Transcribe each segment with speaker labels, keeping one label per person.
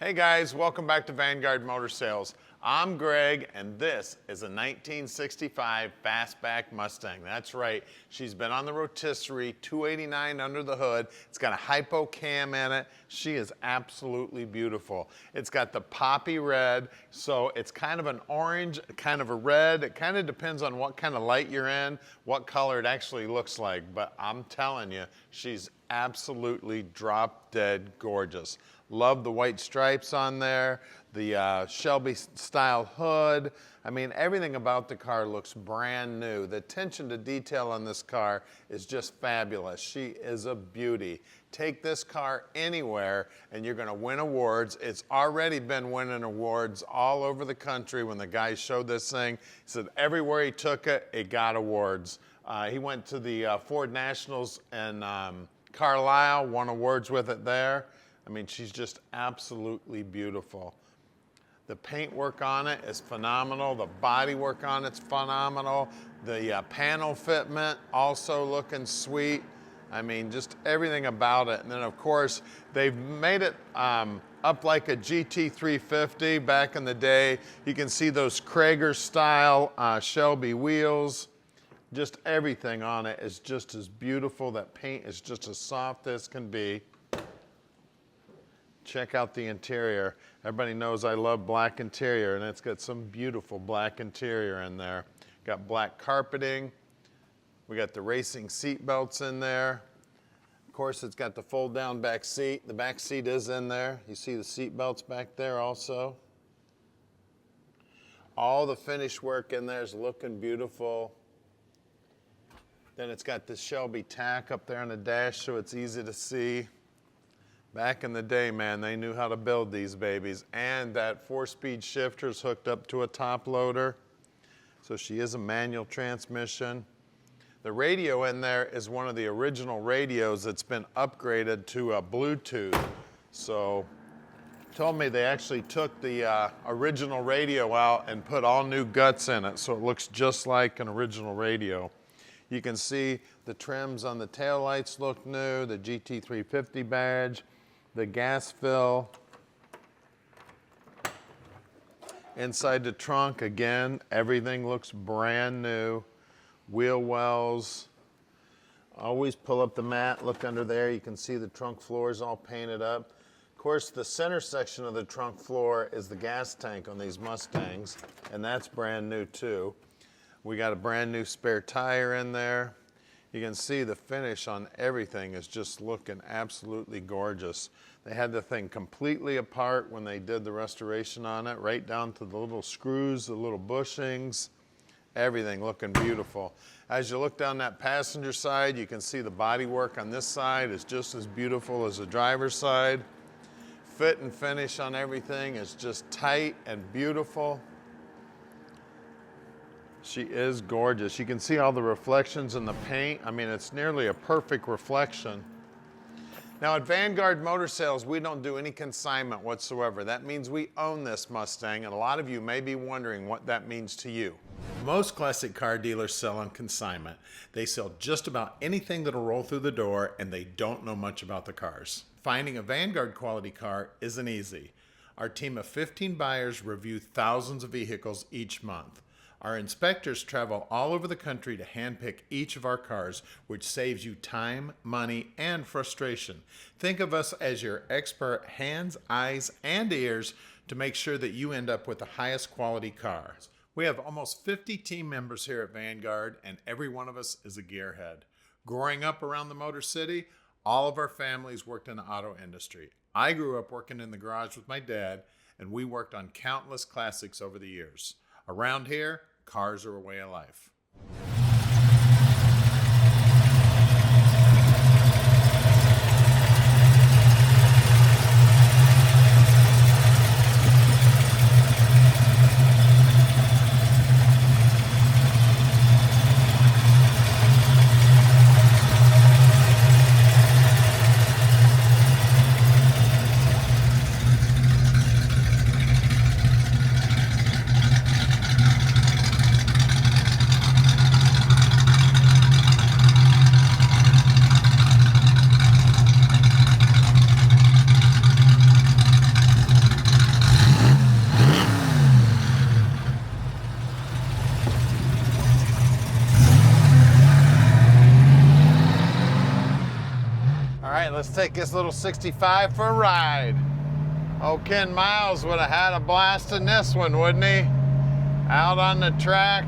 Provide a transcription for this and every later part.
Speaker 1: Hey guys, welcome back to Vanguard Motor Sales. I'm Greg, and this is a 1965 Fastback Mustang. That's right, she's been on the rotisserie, 289 under the hood. It's got a hypo cam in it. She is absolutely beautiful. It's got the poppy red, so it's kind of an orange, kind of a red. It kind of depends on what kind of light you're in, what color it actually looks like. But I'm telling you, she's absolutely drop dead gorgeous. Love the white stripes on there, the Shelby style hood. I mean, everything about the car looks brand new. The attention to detail on this car is just fabulous. She is a beauty. Take this car anywhere and you're gonna win awards. It's already been winning awards all over the country. When the guy showed this thing, he said everywhere he took it, it got awards. He went to the Ford Nationals in Carlisle, won awards with it there. I mean, she's just absolutely beautiful. The paint work on it is phenomenal. The body work on it's phenomenal. The panel fitment also looking sweet. I mean, just everything about it. And then of course, they've made it up like a GT350 back in the day. You can see those Krager style Shelby wheels. Just everything on it is just as beautiful. That paint is just as soft as can be. Check out the interior. Everybody knows I love black interior, and it's got some beautiful black interior in there. Got black carpeting. We got the racing seat belts in there. Of course, it's got the fold down back seat. The back seat is in there. You see the seat belts back there also. All the finish work in there is looking beautiful. Then it's got this Shelby tack up there on the dash so it's easy to see. Back in the day, man, they knew how to build these babies. And that 4-speed shifter is hooked up to a top loader. So she is a manual transmission. The radio in there is one of the original radios that's been upgraded to a Bluetooth. So told me they actually took the original radio out and put all new guts in it, so it looks just like an original radio. You can see the trims on the taillights look new, the GT350 badge, the gas fill. Inside the trunk, again, everything looks brand new. Wheel wells. Always pull up the mat, look under there. You can see the trunk floor is all painted up. Of course, the center section of the trunk floor is the gas tank on these Mustangs, and that's brand new too. We got a brand new spare tire in there. You can see the finish on everything is just looking absolutely gorgeous. They had the thing completely apart when they did the restoration on it, right down to the little screws, the little bushings, everything looking beautiful. As you look down that passenger side, you can see the body work on this side is just as beautiful as the driver's side. Fit and finish on everything is just tight and beautiful. She is gorgeous. You can see all the reflections in the paint. I mean, it's nearly a perfect reflection. Now at Vanguard Motor Sales, we don't do any consignment whatsoever. That means we own this Mustang, and a lot of you may be wondering what that means to you. Most classic car dealers sell on consignment. They sell just about anything that'll roll through the door, and they don't know much about the cars. Finding a Vanguard quality car isn't easy. Our team of 15 buyers review thousands of vehicles each month. Our inspectors travel all over the country to handpick each of our cars, which saves you time, money, and frustration. Think of us as your expert hands, eyes, and ears to make sure that you end up with the highest quality cars. We have almost 50 team members here at Vanguard, and every one of us is a gearhead. Growing up around the Motor City, all of our families worked in the auto industry. I grew up working in the garage with my dad, and we worked on countless classics over the years. Around here, cars are a way of life. take this little 65 for a ride. Oh, Ken Miles would have had a blast in this one, wouldn't he? Out on the track,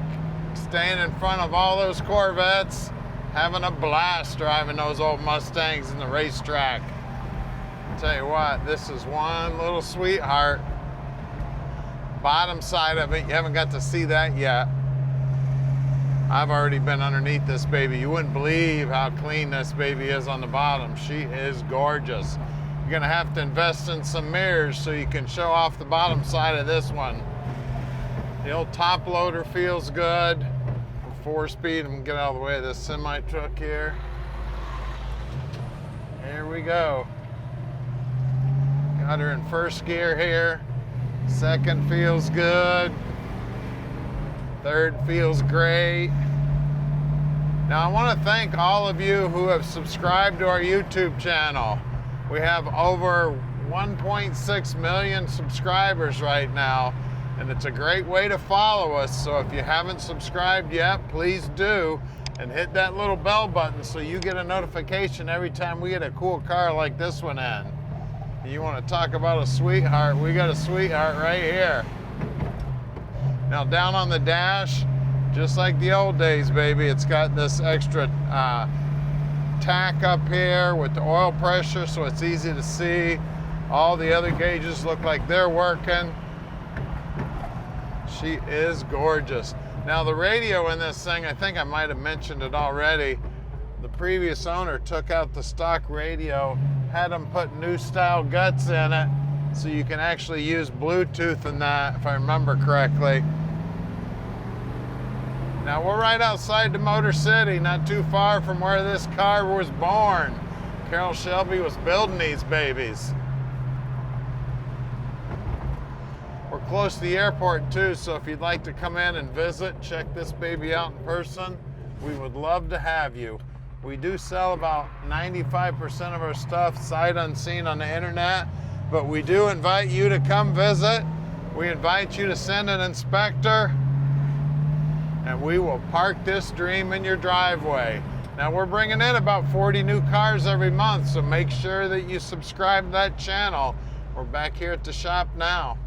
Speaker 1: staying in front of all those Corvettes, having a blast driving those old Mustangs in the racetrack. Tell you what, this is one little sweetheart. Bottom side of it, you haven't got to see that yet. I've already been underneath this baby. You wouldn't believe how clean this baby is on the bottom. She is gorgeous. You're gonna have to invest in some mirrors so you can show off the bottom side of this one. The old top loader feels good. 4-speed, I'm gonna get out of the way of this semi truck here. Here we go. Got her in first gear here. Second feels good. Third feels great. Now I want to thank all of you who have subscribed to our YouTube channel. We have over 1.6 million subscribers right now, and it's a great way to follow us. So if you haven't subscribed yet, please do, and hit that little bell button so you get a notification every time we get a cool car like this one in. You want to talk about a sweetheart, we got a sweetheart right here. Now down on the dash, just like the old days, baby, it's got this extra tack up here with the oil pressure so it's easy to see. All the other gauges look like they're working. She is gorgeous. Now the radio in this thing, I think I might have mentioned it already. The previous owner took out the stock radio, had them put new style guts in it, so you can actually use Bluetooth in that, if I remember correctly. Now we're right outside the Motor City, not too far from where this car was born. Carroll Shelby was building these babies. We're close to the airport too, so if you'd like to come in and visit, check this baby out in person, we would love to have you. We do sell about 95% of our stuff sight unseen on the internet, but we do invite you to come visit. We invite you to send an inspector, and we will park this dream in your driveway. Now we're bringing in about 40 new cars every month, so make sure that you subscribe to that channel. We're back here at the shop now.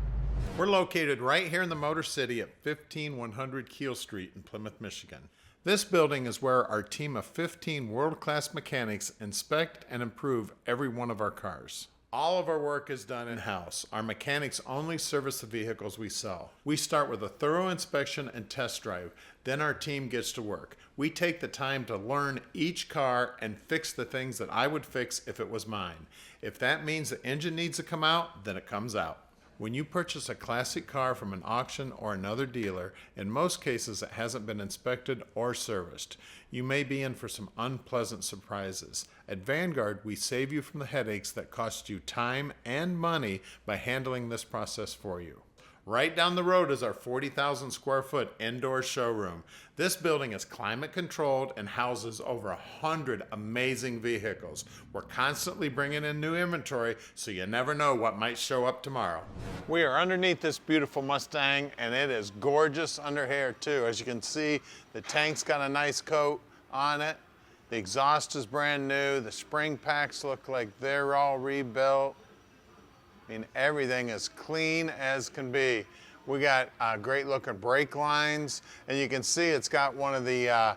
Speaker 1: We're located right here in the Motor City at 15100 Keel Street in Plymouth, Michigan. This building is where our team of 15 world-class mechanics inspect and improve every one of our cars. All of our work is done in-house. Our mechanics only service the vehicles we sell. We start with a thorough inspection and test drive. Then our team gets to work. We take the time to learn each car and fix the things that I would fix if it was mine. If that means the engine needs to come out, then it comes out. When you purchase a classic car from an auction or another dealer, in most cases it hasn't been inspected or serviced. You may be in for some unpleasant surprises. At Vanguard, we save you from the headaches that cost you time and money by handling this process for you. Right down the road is our 40,000 square foot indoor showroom. This building is climate controlled and houses over 100 amazing vehicles. We're constantly bringing in new inventory, so you never know what might show up tomorrow. We are underneath this beautiful Mustang, and it is gorgeous under here too. As you can see, the tank's got a nice coat on it. The exhaust is brand new. The spring packs look like they're all rebuilt. I mean, everything is clean as can be. We got great looking brake lines, and you can see it's got one of the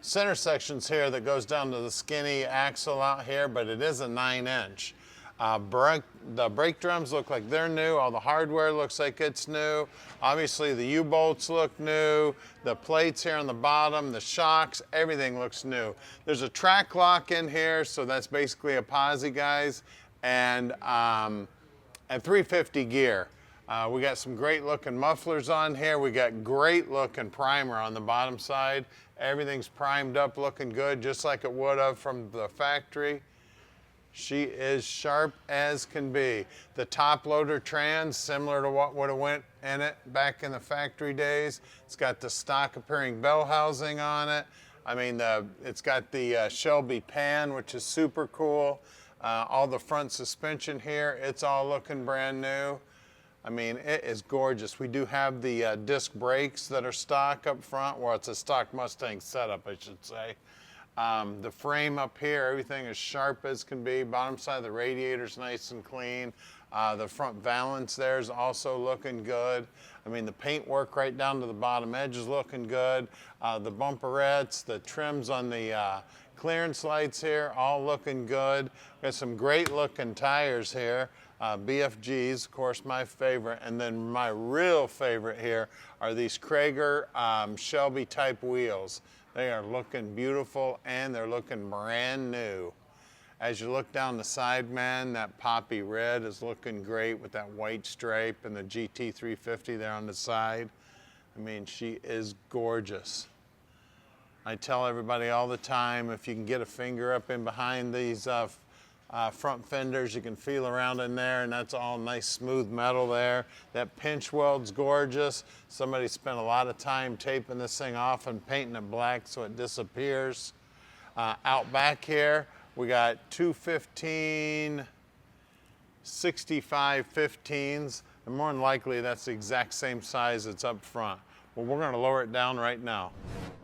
Speaker 1: center sections here that goes down to the skinny axle out here, but it is a 9-inch. The brake drums look like they're new. All the hardware looks like it's new. Obviously the U-bolts look new. The plates here on the bottom, the shocks, everything looks new. There's a track lock in here, so that's basically a posi, guys. And 350 gear. We got some great looking mufflers on here. We got great looking primer on the bottom side. Everything's primed up looking good, just like it would have from the factory. She is sharp as can be. The top loader trans, similar to what would have went in it back in the factory days. It's got the stock appearing bell housing on it. I mean, it's got the Shelby pan, which is super cool. All the front suspension here, it's all looking brand new. I mean, it is gorgeous. We do have the disc brakes that are stock up front. Well, it's a stock Mustang setup, I should say. The frame up here, everything is sharp as can be. Bottom side of the radiator's nice and clean. The front valance there is also looking good. I mean, the paint work right down to the bottom edge is looking good. The bumperettes, the trims on the clearance lights here, all looking good. Got some great looking tires here. BFGs, of course, my favorite. And then my real favorite here are these Krager Shelby type wheels. They are looking beautiful and they're looking brand new. As you look down the side, man, that poppy red is looking great with that white stripe and the GT350 there on the side. I mean, she is gorgeous. I tell everybody all the time, if you can get a finger up in behind these front fenders, you can feel around in there, and that's all nice smooth metal there. That pinch weld's gorgeous. Somebody spent a lot of time taping this thing off and painting it black so it disappears. Out back here, we got two 65 15s, and more than likely that's the exact same size that's up front. Well, we're gonna lower it down right now.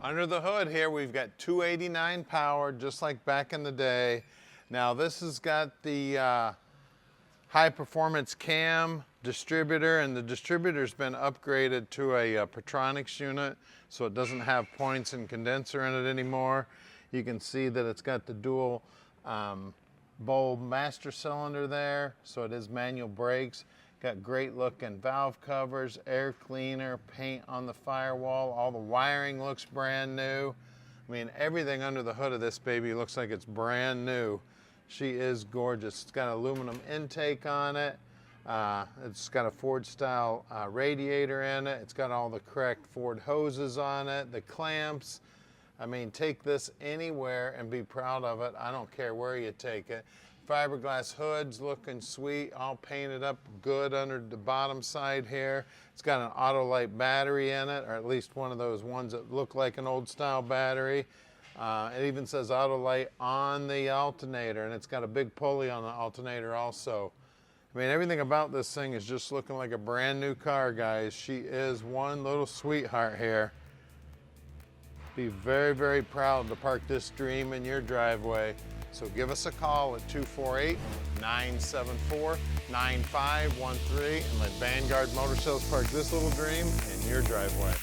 Speaker 1: Under the hood here, we've got 289 power, just like back in the day. Now this has got the high performance cam distributor, and the distributor's been upgraded to a Petronics unit, so it doesn't have points and condenser in it anymore. You can see that it's got the dual bowl master cylinder there, so it is manual brakes. Got great looking valve covers, air cleaner, paint on the firewall. All the wiring looks brand new. I mean, everything under the hood of this baby looks like it's brand new. She is gorgeous. It's got an aluminum intake on it. It's got a Ford style radiator in it. It's got all the correct Ford hoses on it, the clamps. I mean, take this anywhere and be proud of it. I don't care where you take it. Fiberglass hood's looking sweet, all painted up good under the bottom side here. It's got an Autolite battery in it, or at least one of those ones that look like an old style battery. It even says Autolite on the alternator, and it's got a big pulley on the alternator also. I mean, everything about this thing is just looking like a brand new car, guys. She is one little sweetheart here. Be very, very proud to park this dream in your driveway. So give us a call at 248-974-9513 and let Vanguard Motor Sales park this little dream in your driveway.